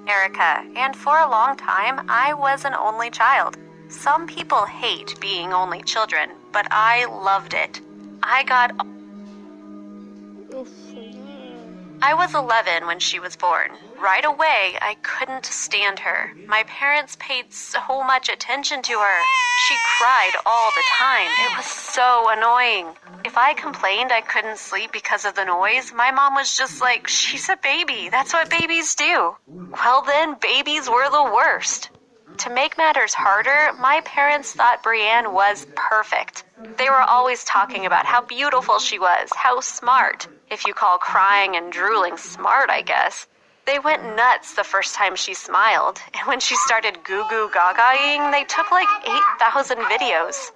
Erica, and for a long time, I was an only child. Some people hate being only children, but I loved it. I was 11 when she was born. Right away, I couldn't stand her. My parents paid so much attention to her. She cried all the time. It was so annoying. If I complained I couldn't sleep because of the noise, my mom was just like, "She's a baby. That's what babies do." Well then, babies were the worst. To make matters harder, my parents thought Brianne was perfect. They were always talking about how beautiful she was, how smart. If you call crying and drooling smart, I guess. They went nuts the first time she smiled, and when she started goo-goo gaga-ing, they took like 8,000 videos.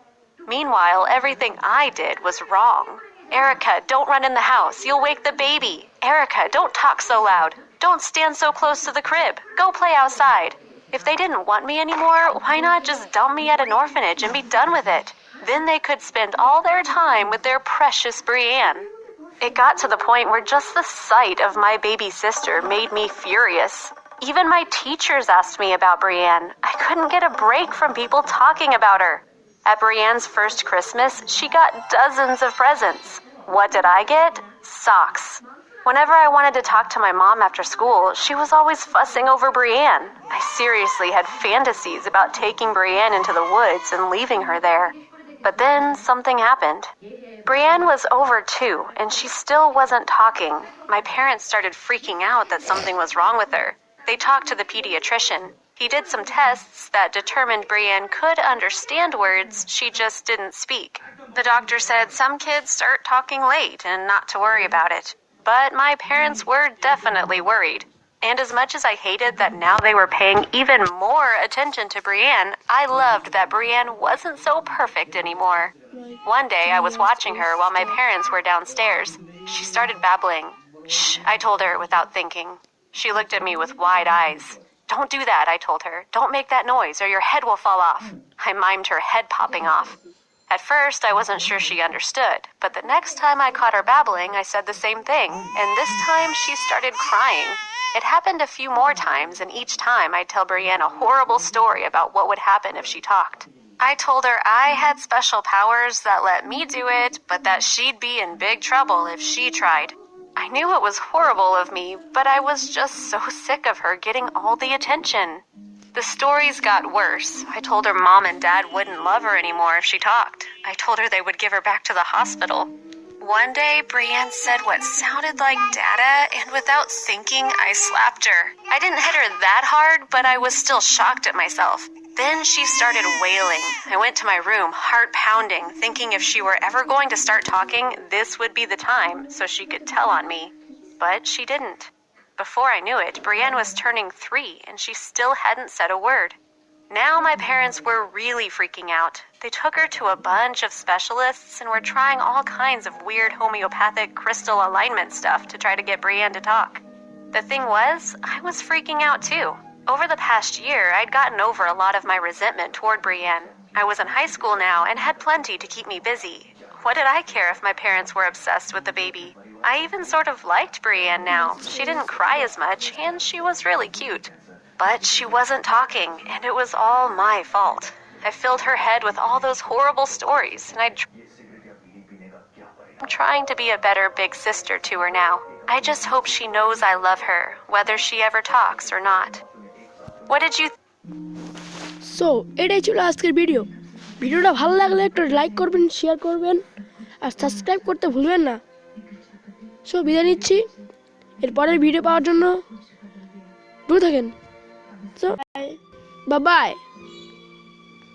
Meanwhile, everything I did was wrong. "Erica, don't run in the house. You'll wake the baby. Erica, don't talk so loud. Don't stand so close to the crib. Go play outside." If they didn't want me anymore, why not just dump me at an orphanage and be done with it? Then they could spend all their time with their precious Brianne. It got to the point where just the sight of my baby sister made me furious. Even my teachers asked me about Brianne. I couldn't get a break from people talking about her. At Brianne's first Christmas, she got dozens of presents. What did I get? Socks. Whenever I wanted to talk to my mom after school, she was always fussing over Brianne. I seriously had fantasies about taking Brianne into the woods and leaving her there. But then something happened. Brianne was over 2, and she still wasn't talking. My parents started freaking out that something was wrong with her. They talked to the pediatrician. He did some tests that determined Brianne could understand words, she just didn't speak. The doctor said some kids start talking late and not to worry about it. But my parents were definitely worried. And as much as I hated that now they were paying even more attention to Brianne, I loved that Brianne wasn't so perfect anymore. One day I was watching her while my parents were downstairs. She started babbling. "Shh," I told her without thinking. She looked at me with wide eyes. "Don't do that," I told her. "Don't make that noise or your head will fall off." I mimed her head popping off. At first, I wasn't sure she understood, but the next time I caught her babbling, I said the same thing, and this time she started crying. It happened a few more times, and each time I'd tell Brianne a horrible story about what would happen if she talked. I told her I had special powers that let me do it, but that she'd be in big trouble if she tried. I knew it was horrible of me, but I was just so sick of her getting all the attention. The stories got worse. I told her Mom and Dad wouldn't love her anymore if she talked. I told her they would give her back to the hospital. One day, Brianne said what sounded like "Dada," and without thinking, I slapped her. I didn't hit her that hard, but I was still shocked at myself. Then she started wailing. I went to my room, heart pounding, thinking if she were ever going to start talking, this would be the time, so she could tell on me. But she didn't. Before I knew it, Brianne was turning 3, and she still hadn't said a word. Now my parents were really freaking out. They took her to a bunch of specialists and were trying all kinds of weird homeopathic crystal alignment stuff to try to get Brianne to talk. The thing was, I was freaking out too. Over the past year, I'd gotten over a lot of my resentment toward Brianne. I was in high school now and had plenty to keep me busy. What did I care if my parents were obsessed with the baby? I even sort of liked Brianne now. She didn't cry as much, and she was really cute. But she wasn't talking, and it was all my fault. I filled her head with all those horrible stories, and I'm trying to be a better big sister to her now. I just hope she knows I love her, whether she ever talks or not. What did you so এটাই ছিল আজকের ভিডিওটা ভালো লাগলে একটা like করবেন, share করবেন আর subscribe করতে ভুলবেন না। সো বিদায় নিচ্ছি, এরপরের ভিডিও পাওয়ার জন্য দূরে থাকেন। So bye bye.